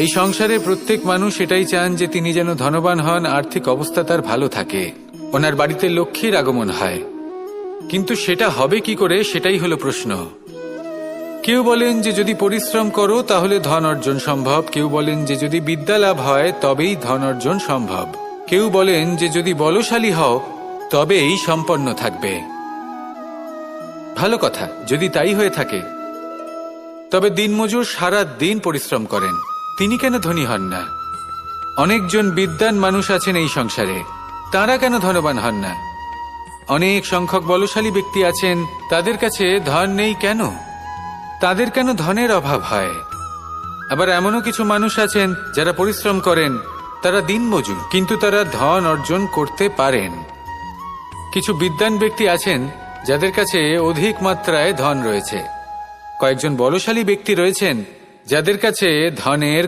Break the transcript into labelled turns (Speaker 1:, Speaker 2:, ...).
Speaker 1: এই সংসারে প্রত্যেক মানুষ এটাই চান যে তিনি যেন ধনবান হন, আর্থিক অবস্থা তার ভালো থাকে, ওনার বাড়িতে লক্ষ্মীর আগমন হয়। কিন্তু সেটা হবে কি করে, সেটাই হলো প্রশ্ন। কেউ বলেন যে যদি পরিশ্রম করো তাহলে ধন অর্জন সম্ভব, কেউ বলেন যে যদি বিদ্যা লাভ হয় তবেই ধন অর্জন সম্ভব, কেউ বলেন যে যদি বলশালী হও তবেই সম্পন্ন থাকবে। ভালো কথা, যদি তাই হয়ে থাকে, তবে দিনমজুর সারা দিন পরিশ্রম করেন, তিনি কেন ধনী হন না? অনেকজন বিদ্বান মানুষ আছেন এই সংসারে, তাঁরা কেন ধনবান হন না? অনেক সংখ্যক বলশালী ব্যক্তি আছেন, তাদের কাছে ধন নেই কেন? তাদের কেন ধনের অভাব হয়? আবার এমনও কিছু মানুষ আছেন যারা পরিশ্রম করেন, তারা দিনমজুর, কিন্তু তারা ধন অর্জন করতে পারেন। কিছু বিদ্বান ব্যক্তি আছেন যাদের কাছে অধিক মাত্রায় ধন রয়েছে, কয়েকজন বলশালী ব্যক্তি রয়েছেন যাদের কাছে ধনের